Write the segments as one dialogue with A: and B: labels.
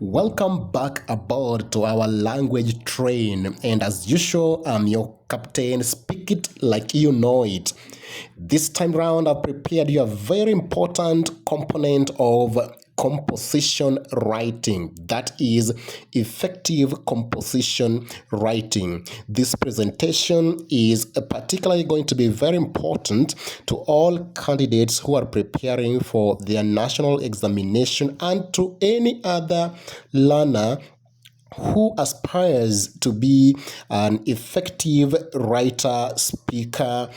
A: Welcome back aboard to our language train, and as usual, I'm your captain. Speak it like you know it. This time round, I've prepared you a very important component of composition writing, that is effective composition writing. This presentation is particularly going to be very important to all candidates who are preparing for their national examination and to any other learner who aspires to be an effective writer, speaker,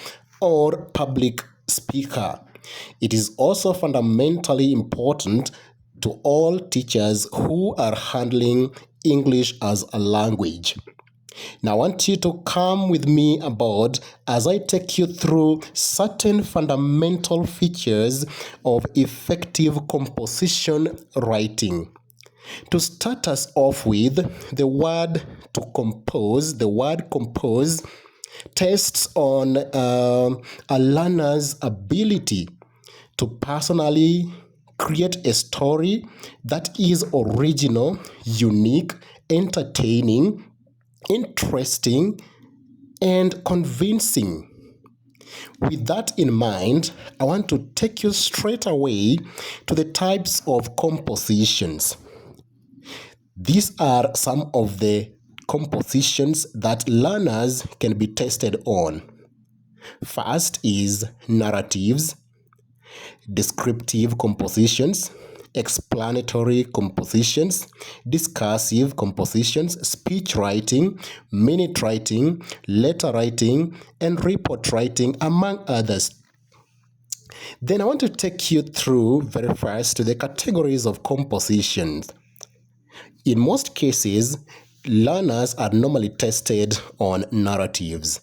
A: or public speaker. It is also fundamentally important to all teachers who are handling English as a language. Now, I want you to come with me aboard as I take you through certain fundamental features of effective composition writing. To start us off with, the word compose tests on a learner's ability to personally create a story that is original, unique, entertaining, interesting, and convincing. With that in mind, I want to take you straight away to the types of compositions. These are some of the compositions that learners can be tested on. First is narratives, descriptive compositions, explanatory compositions, discursive compositions, speech writing, minute writing, letter writing, and report writing, among others. Then I want to take you through very fast to the categories of compositions. In most cases, learners are normally tested on narratives,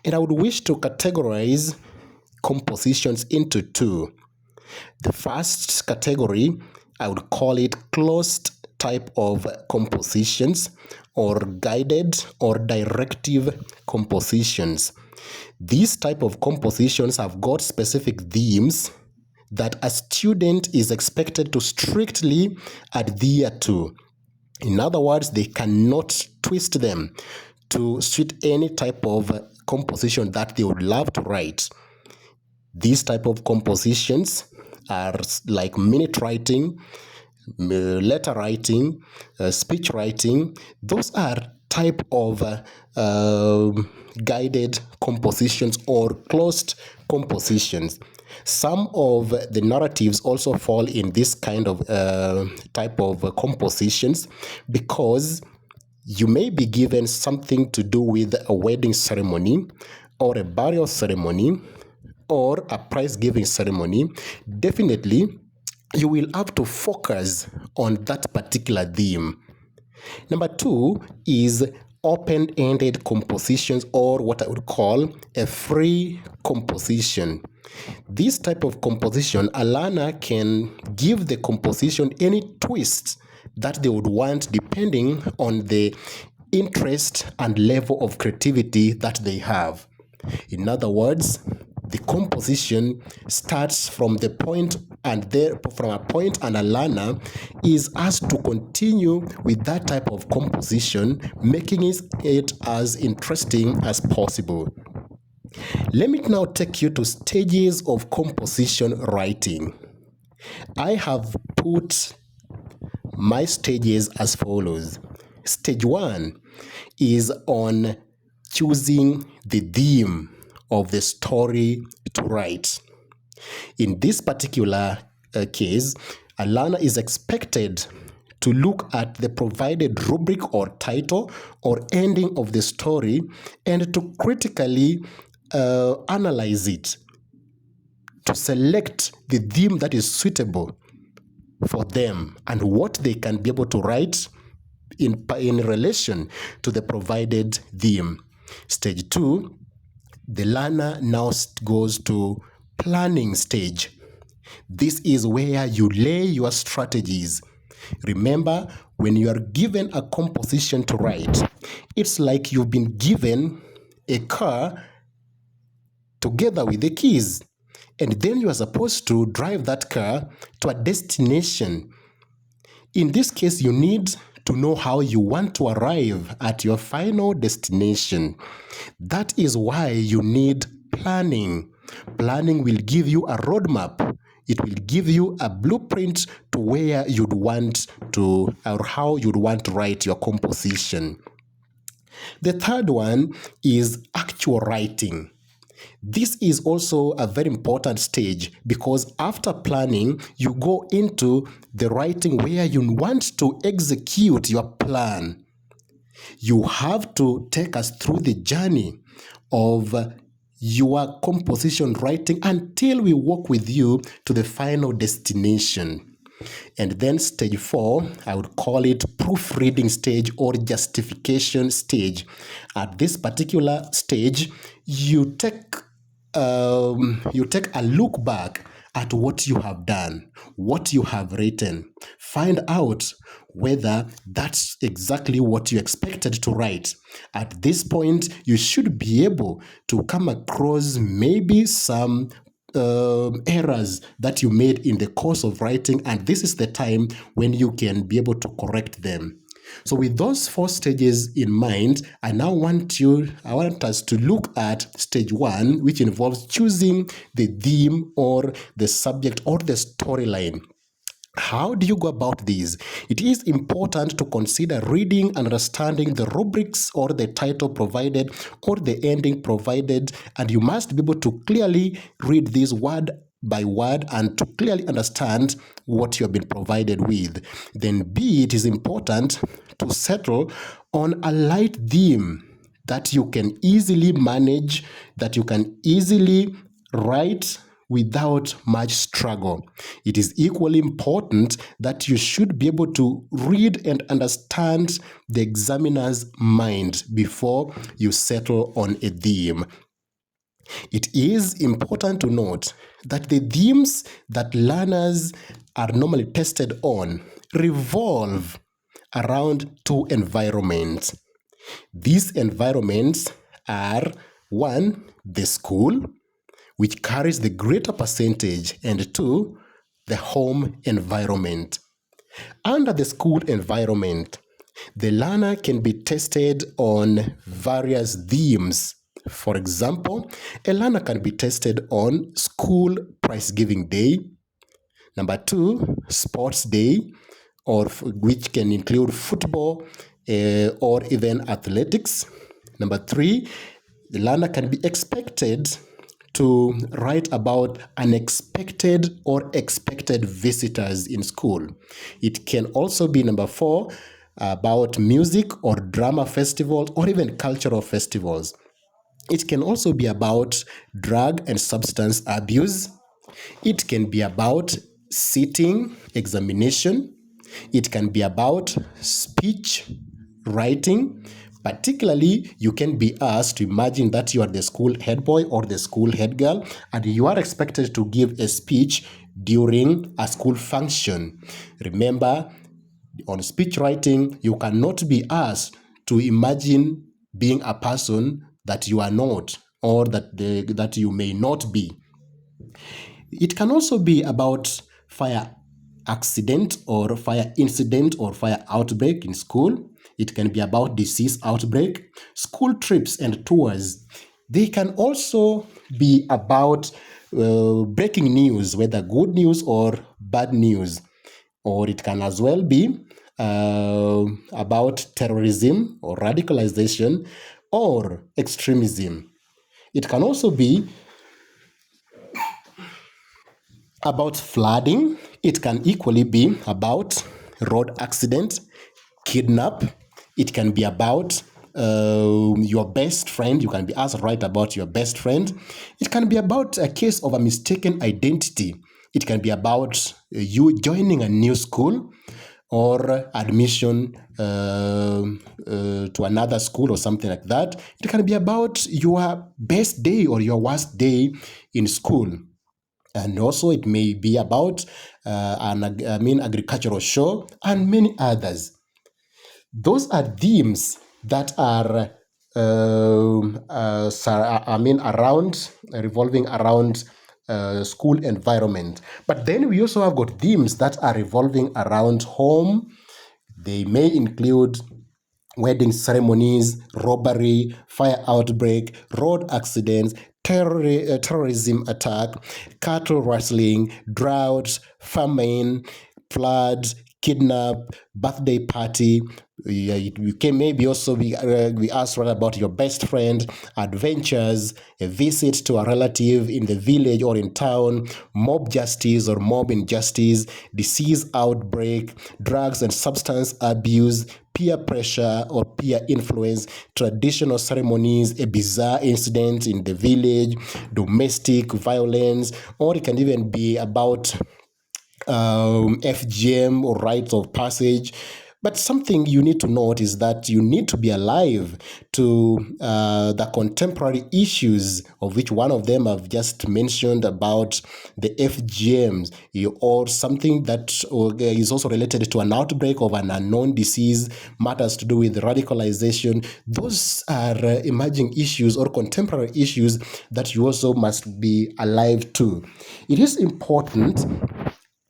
A: and I would wish to categorize compositions into two. The first category, I would call it closed type of compositions or guided or directive compositions. These type of compositions have got specific themes that a student is expected to strictly adhere to. In other words, they cannot twist them to suit any type of composition that they would love to write. These type of compositions are like minute writing, letter writing, speech writing. Those are type of guided compositions or closed compositions. Some of the narratives also fall in this kind of type of compositions because you may be given something to do with a wedding ceremony or a burial ceremony or a prize giving ceremony. Definitely, you will have to focus on that particular theme. Number two is open-ended compositions, or what I would call a free composition. This type of composition, a learner can give the composition any twist that they would want depending on the interest and level of creativity that they have. In other words, the composition starts from the point and from a point, and a learner is asked to continue with that type of composition, making it as interesting as possible. Let me now take you to stages of composition writing. I have put my stages as follows. Stage 1 is on choosing the theme of the story to write. In this particular case, a learner is expected to look at the provided rubric or title or ending of the story and to critically analyze it, to select the theme that is suitable for them and what they can be able to write in relation to the provided theme. Stage 2, the learner now goes to planning stage. This is where you lay your strategies. Remember, when you are given a composition to write, it's like you've been given a car together with the keys, and then you are supposed to drive that car to a destination. In this case, you need to know how you want to arrive at your final destination. That is why you need planning. Planning will give you a roadmap. It will give you a blueprint to where you'd want to, or how you'd want to write your composition. The third one is actual writing. This is also a very important stage because after planning, you go into the writing where you want to execute your plan. You have to take us through the journey of your composition writing until we walk with you to the final destination. And then stage 4, I would call it proofreading stage or justification stage. At this particular stage, you take a look back at what you have done, what you have written. Find out whether that's exactly what you expected to write. At this point, you should be able to come across maybe some errors that you made in the course of writing, and this is the time when you can be able to correct them. So with those 4 stages in mind, I want us to look at stage 1, which involves choosing the theme or the subject or the storyline. How do you go about this? It is important to consider reading and understanding the rubrics or the title provided or the ending provided, and you must be able to clearly read this word by word and to clearly understand what you have been provided with. Then B, it is important to settle on a light theme that you can easily manage, that you can easily write without much struggle. It is equally important that you should be able to read and understand the examiner's mind before you settle on a theme. It is important to note that the themes that learners are normally tested on revolve around 2 environments. These environments are 1, the school, which carries the greater percentage, and 2, the home environment. Under the school environment, the learner can be tested on various themes. For example, a learner can be tested on school prize giving day. Number 2, sports day, which can include football or even athletics. Number 3, the learner can be expected to write about unexpected or expected visitors in school. It can also be number 4, about music or drama festivals or even cultural festivals. It can also be about drug and substance abuse. It can be about sitting examination. It can be about speech writing. Particularly, you can be asked to imagine that you are the school head boy or the school head girl, and you are expected to give a speech during a school function. Remember, on speech writing, you cannot be asked to imagine being a person that you are not or that you may not be. It can also be about fire accident or fire incident or fire outbreak in school. It can be about disease outbreak, school trips and tours. They can also be about breaking news, whether good news or bad news. Or it can as well be about terrorism or radicalization or extremism. It can also be about flooding. It can equally be about road accident, kidnap. It can be about your best friend. You can be asked to write about your best friend. It can be about a case of a mistaken identity. It can be about you joining a new school or admission to another school or something like that. It can be about your best day or your worst day in school. And also it may be about an agricultural show and many others. Those are themes that are revolving around school environment. But then we also have got themes that are revolving around home. They may include wedding ceremonies, robbery, fire outbreak, road accidents, terrorism attack, cattle rustling, drought, famine, floods, kidnap, birthday party. You can maybe also be asked right about your best friend, adventures, a visit to a relative in the village or in town, mob justice or mob injustice, disease outbreak, drugs and substance abuse, peer pressure or peer influence, traditional ceremonies, a bizarre incident in the village, domestic violence, or it can even be about FGM or rites of passage. But something you need to note is that you need to be alive to the contemporary issues, of which one of them I've just mentioned about the FGMs, or something that is also related to an outbreak of an unknown disease, matters to do with radicalization. Those are emerging issues or contemporary issues that you also must be alive to. It is important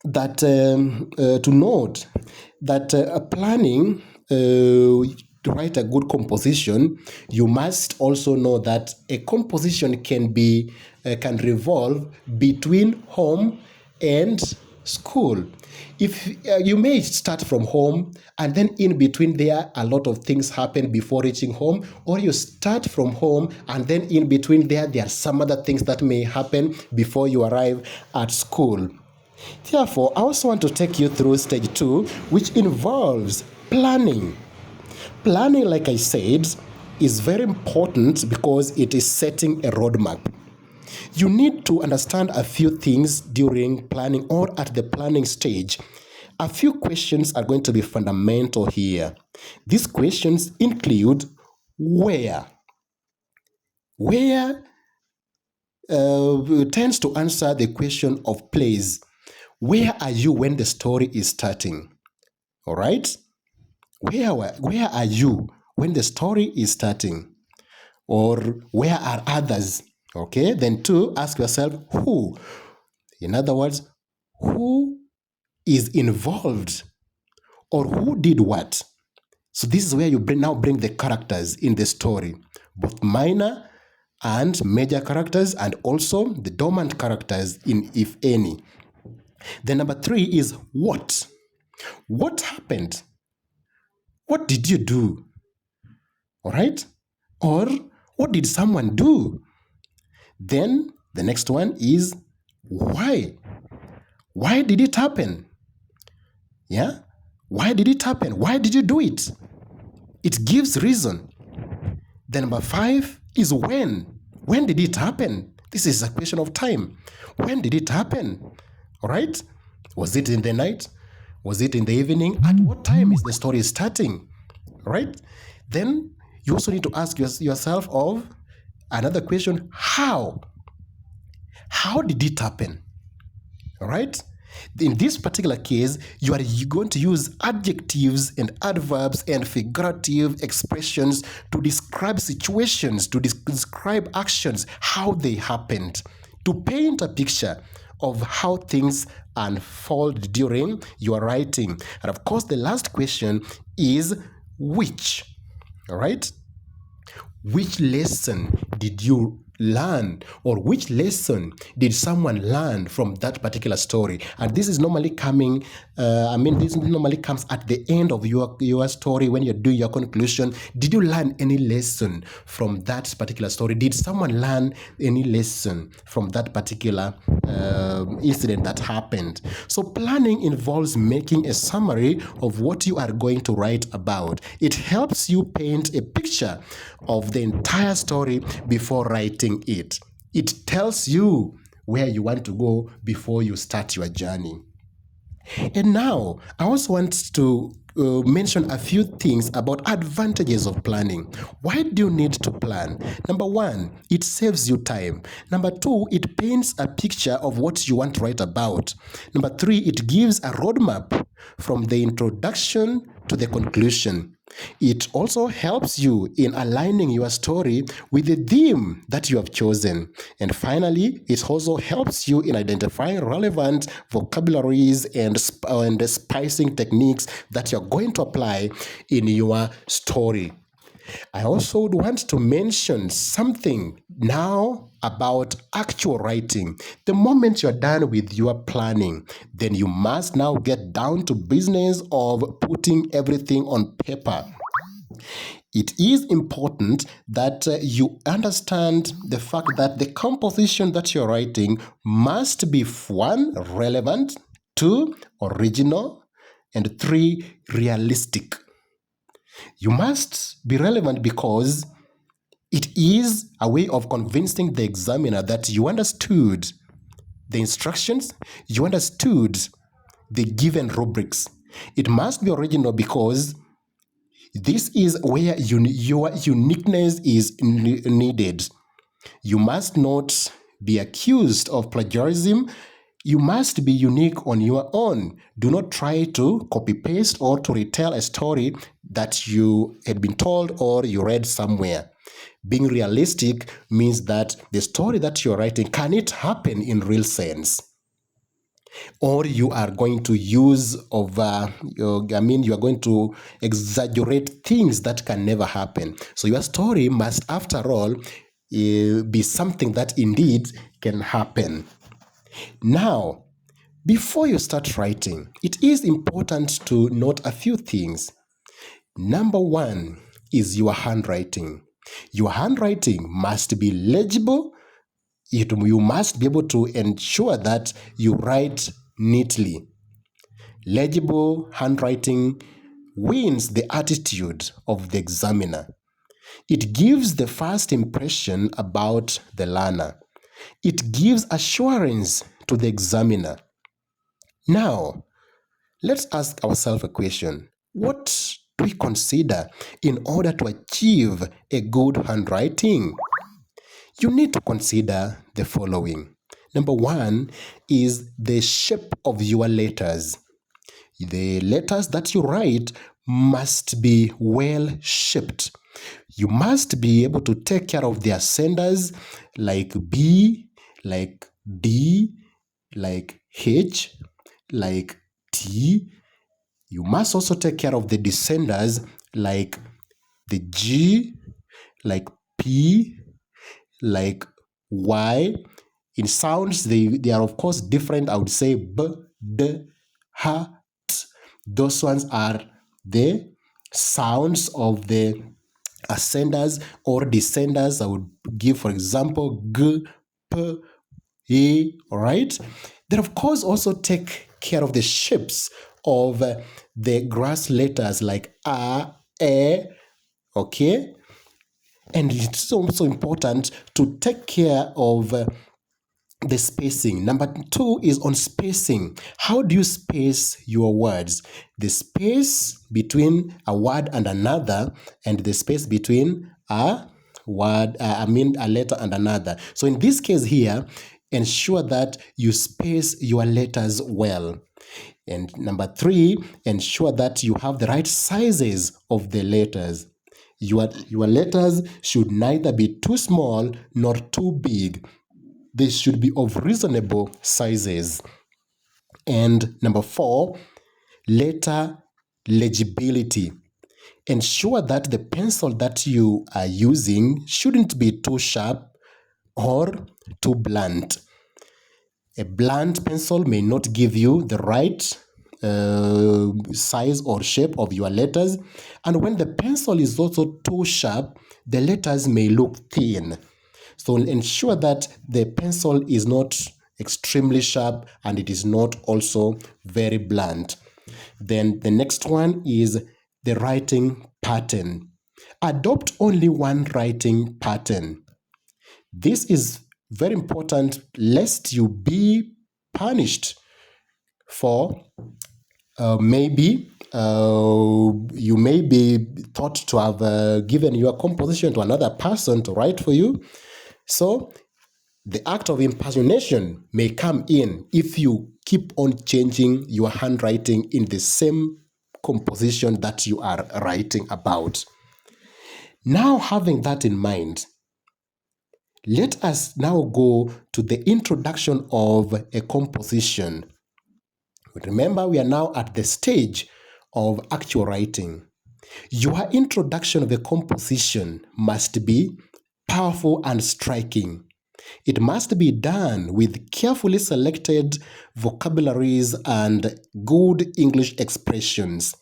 A: that to note that planning to write a good composition, you must also know that a composition can revolve between home and school. If you may start from home and then in between there a lot of things happen before reaching home, or you start from home and then in between there are some other things that may happen before you arrive at school. Therefore, I also want to take you through stage 2, which involves planning. Planning, like I said, is very important because it is setting a roadmap. You need to understand a few things during planning or at the planning stage. A few questions are going to be fundamental here. These questions include where. Where tends to answer the question of place. Where are you when the story is starting? All right? Where are you when the story is starting? Or where are others? Okay? Then 2, ask yourself who. In other words, who is involved or who did what? So this is where you now bring the characters in the story, both minor and major characters, and also the dormant characters, if any. Then number 3 is what. What happened? What did you do? All right? Or what did someone do? Then the next one is why. Why did it happen? Yeah? Why did it happen? Why did you do it? It gives reason. Then number 5 is when. When did it happen? This is a question of time. When did it happen? All right? Was it in the night? Was it in the evening? At what time is the story starting? All right? Then you also need to ask yourself of another question, how? How did it happen? All right? In this particular case, you are going to use adjectives and adverbs and figurative expressions to describe situations, to describe actions, how they happened, to paint a picture of how things unfold during your writing. And of course, the last question is which. All right? Which lesson did you learn, or which lesson did someone learn from that particular story? And this is normally coming, this normally comes at the end of your story when you're doing your conclusion. Did you learn any lesson from that particular story? Did someone learn any lesson from that particular incident that happened? So planning involves making a summary of what you are going to write about. It helps you paint a picture of the entire story before writing it. It tells you where you want to go before you start your journey. And now, I also want to mention a few things about advantages of planning. Why do you need to plan? Number 1, it saves you time. Number 2, it paints a picture of what you want to write about. Number 3, it gives a roadmap from the introduction to the conclusion. It also helps you in aligning your story with the theme that you have chosen. And finally, it also helps you in identifying relevant vocabularies and spicing techniques that you're going to apply in your story. I also would want to mention something now about actual writing. The moment you're done with your planning, then you must now get down to business of putting everything on paper. It is important that you understand the fact that the composition that you're writing must be one, relevant, two, original, and three, realistic. You must be relevant because it is a way of convincing the examiner that you understood the instructions, you understood the given rubrics. It must be original because this is where your uniqueness is needed. You must not be accused of plagiarism. You must be unique on your own. Do not try to copy paste or to retell a story that you had been told or you read somewhere. Being realistic means that the story that you're writing, can it happen in real sense? Or you are going to use you are going to exaggerate things that can never happen. So your story must, after all, be something that indeed can happen. Now, before you start writing, it is important to note a few things. Number one is your handwriting. Your handwriting must be legible. You must be able to ensure that you write neatly. Legible handwriting wins the attitude of the examiner. It gives the first impression about the learner. It gives assurance to the examiner. Now, let's ask ourselves a question. What do we consider in order to achieve a good handwriting? You need to consider the following. Number one is the shape of your letters. The letters that you write must be well shaped. You must be able to take care of their senders like B, like D, like H, like T. You must also take care of the descenders like the G, like P, like Y. In sounds, they are of course different. I would say B, D, H, T. Those ones are the sounds of the ascenders or descenders. I would give, for example, G, P, E, all right? Then, of course, also take care of the shapes of the grass letters like A, E, okay? And it's also important to take care of the spacing. Number two is on spacing. How do you space your words? The space between a word and another, and the space between a word, a letter and another. So in this case here, ensure that you space your letters well. And number three, ensure that you have the right sizes of the letters. Your letters should neither be too small nor too big. They should be of reasonable sizes. And number four, letter legibility. Ensure that the pencil that you are using shouldn't be too sharp or too blunt. A blunt pencil may not give you the right size or shape of your letters. And when the pencil is also too sharp, the letters may look thin. So ensure that the pencil is not extremely sharp and it is not also very blunt. Then the next one is the writing pattern. Adopt only one writing pattern. This is very important lest you be punished for maybe you may be thought to have given your composition to another person to write for you. So the act of impersonation may come in if you keep on changing your handwriting in the same composition that you are writing about. Now, having that in mind, let us now go to the introduction of a composition. Remember, we are now at the stage of actual writing. Your introduction of a composition must be powerful and striking. It must be done with carefully selected vocabularies and good English expressions.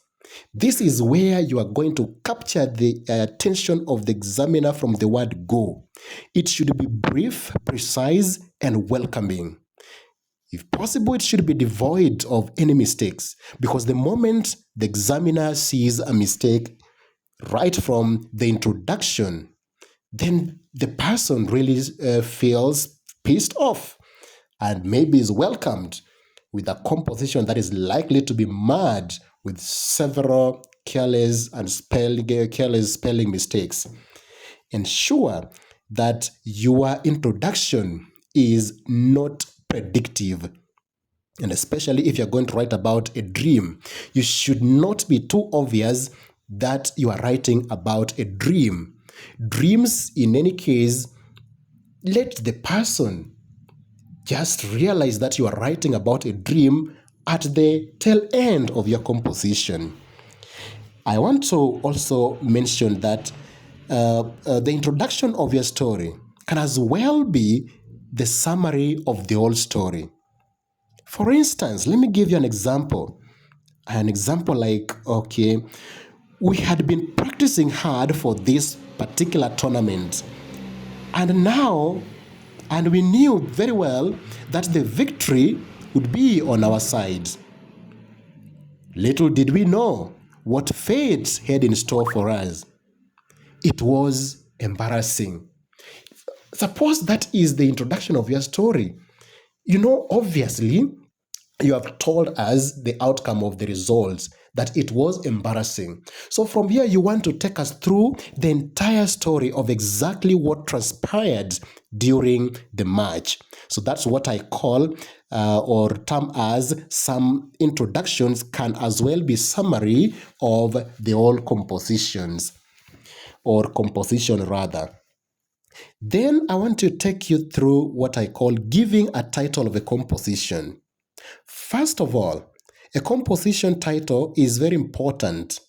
A: This is where you are going to capture the attention of the examiner from the word go. It should be brief, precise, and welcoming. If possible, it should be devoid of any mistakes, because the moment the examiner sees a mistake right from the introduction, then the person really feels pissed off and maybe is welcomed with a composition that is likely to be marred with several careless spelling mistakes. Ensure that your introduction is not predictive. And especially if you're going to write about a dream, you should not be too obvious that you are writing about a dream. Dreams, in any case, let the person just realize that you are writing about a dream at the tail end of your composition. I want to also mention that the introduction of your story can as well be the summary of the whole story. For instance, let me give you an example. An example like, okay, we had been practicing hard for this particular tournament, and we knew very well that the victory would be on our side. Little did we know what fate had in store for us. It was embarrassing. Suppose that is the introduction of your story. Obviously, you have told us the outcome of the results, that it was embarrassing. So from here, you want to take us through the entire story of exactly what transpired during the match. So that's what I call or term as some introductions can as well be summary of the whole compositions or composition rather. Then I want to take you through what I call giving a title of a composition. First of all, a composition title is very important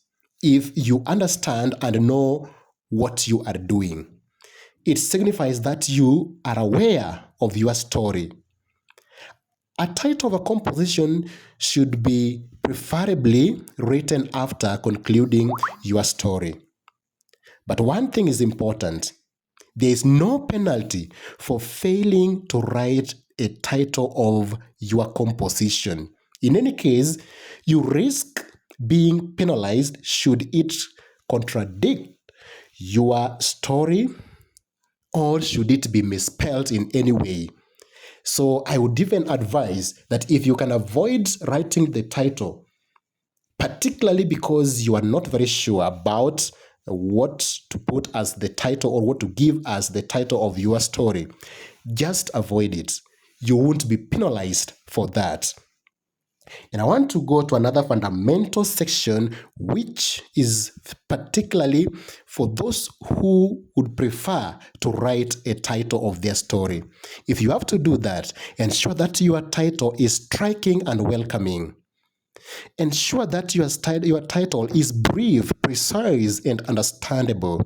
A: if you understand and know what you are doing. It signifies that you are aware of your story. A title of a composition should be preferably written after concluding your story. But one thing is important. There is no penalty for failing to write a title of your composition. In any case, you risk being penalized should it contradict your story or should it be misspelled in any way. So I would even advise that if you can avoid writing the title, particularly because you are not very sure about what to put as the title or what to give as the title of your story, just avoid it. You won't be penalized for that. And I want to go to another fundamental section, which is particularly for those who would prefer to write a title of their story. If you have to do that, ensure that your title is striking and welcoming. Ensure that your title is brief, precise, and understandable.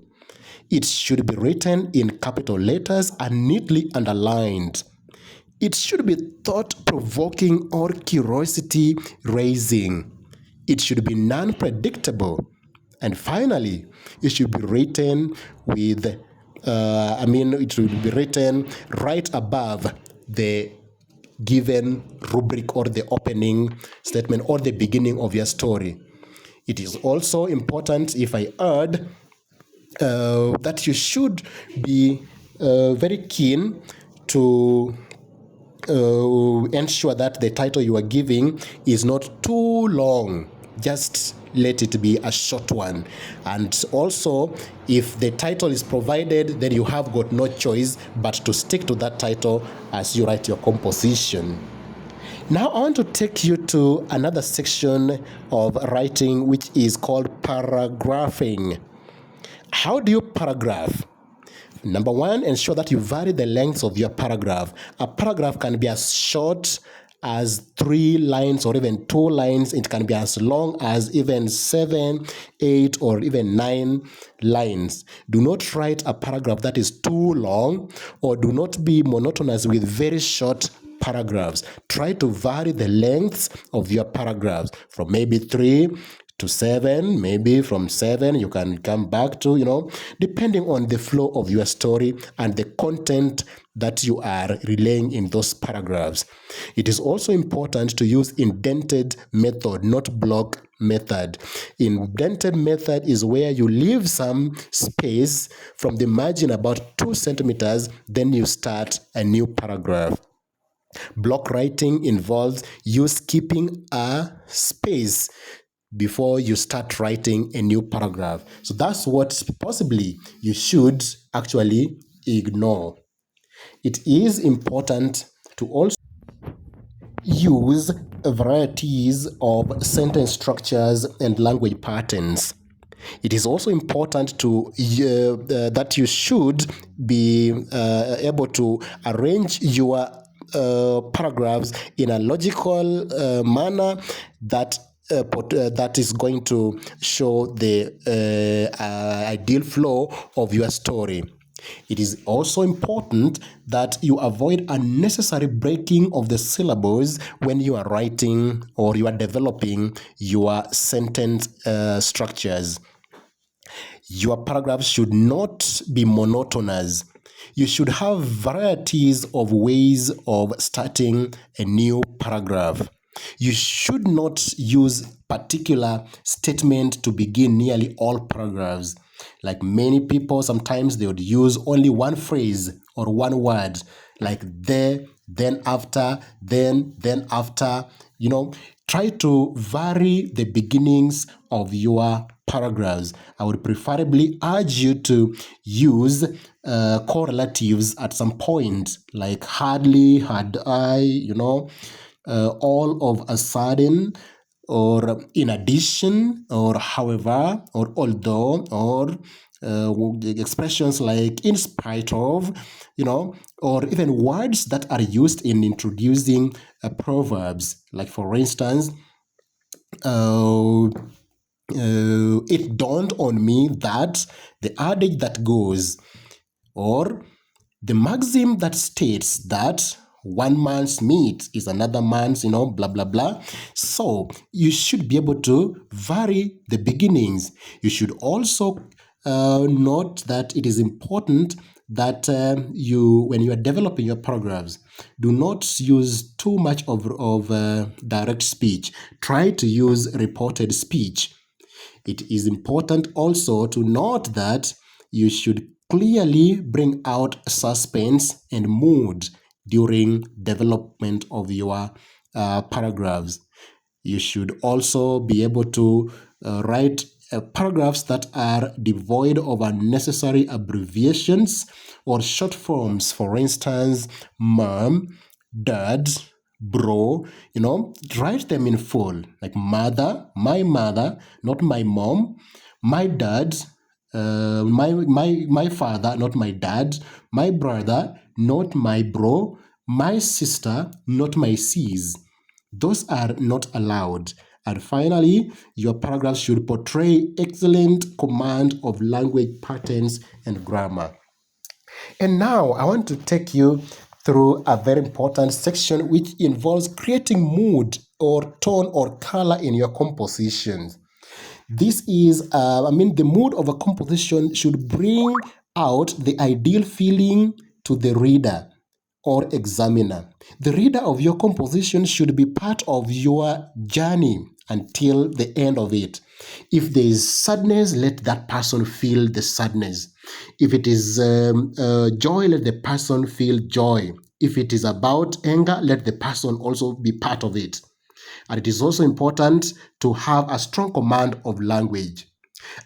A: It should be written in capital letters and neatly underlined. It should be thought-provoking or curiosity-raising. It should be non-predictable. And finally, it should be written with, it should be written right above the given rubric or the opening statement or the beginning of your story. It is also important, if I add, that you should be very keen to ensure that the title you are giving is not too long. Just let it be a short one. And also, if the title is provided, then you have got no choice but to stick to that title as you write your composition. Now I want to take you to another section of writing which is called paragraphing. How do you paragraph? Number one, ensure that you vary the length of your paragraph. A paragraph can be as short as 3 lines or even 2 lines. It can be as long as even 7, 8, or even 9 lines. Do not write a paragraph that is too long, or do not be monotonous with very short paragraphs. Try to vary the lengths of your paragraphs from maybe 3 to 7, maybe from 7 you can come back to, depending on the flow of your story and the content that you are relaying in those paragraphs. It is also important to use indented method, not block method. Indented method is where you leave some space from the margin about 2 centimeters, then you start a new paragraph. Block writing involves you skipping a space before you start writing a new paragraph. So that's what possibly you should actually ignore. It is important to also use varieties of sentence structures and language patterns. It is also important to that you should be able to arrange your paragraphs in a logical manner that is going to show the ideal flow of your story. It is also important that you avoid unnecessary breaking of the syllables when you are writing or you are developing your sentence structures. Your paragraphs should not be monotonous. You should have varieties of ways of starting a new paragraph. You should not use particular statement to begin nearly all paragraphs. Like many people, sometimes they would use only one phrase or one word, like there, then after, then after. Try to vary the beginnings of your paragraphs. I would preferably urge you to use correlatives at some point, like hardly, had I, all of a sudden, or in addition, or however, or although, or expressions like in spite of, or even words that are used in introducing proverbs. Like, for instance, it dawned on me that the adage that goes, or the maxim that states that one man's meat is another man's, blah, blah, blah. So you should be able to vary the beginnings. You should also note that it is important that when you are developing your paragraphs, do not use too much of direct speech. Try to use reported speech. It is important also to note that you should clearly bring out suspense and mood during development of your paragraphs. You should also be able to write paragraphs that are devoid of unnecessary abbreviations or short forms. For instance, mom, dad, bro, write them in full, like mother, not my mom, my dad, my father, not my dad, my brother, not my bro, my sister, not my sis. Those are not allowed. And finally, your paragraph should portray excellent command of language patterns and grammar. And now I want to take you through a very important section which involves creating mood or tone or color in your compositions. This is, the mood of a composition should bring out the ideal feeling to the reader or examiner. The reader of your composition should be part of your journey until the end of it. If there is sadness, let that person feel the sadness. If it is joy, let the person feel joy. If it is about anger, let the person also be part of it. And it is also important to have a strong command of language.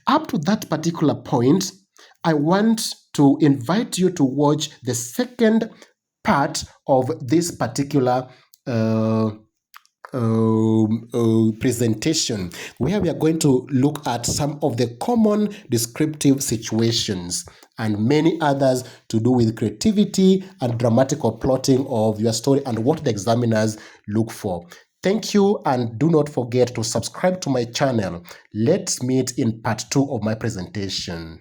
A: Up to that particular point, I want to invite you to watch the second part of this particular presentation, where we are going to look at some of the common descriptive situations and many others to do with creativity and dramatical plotting of your story and what the examiners look for. Thank you, and do not forget to subscribe to my channel. Let's meet in part 2 of my presentation.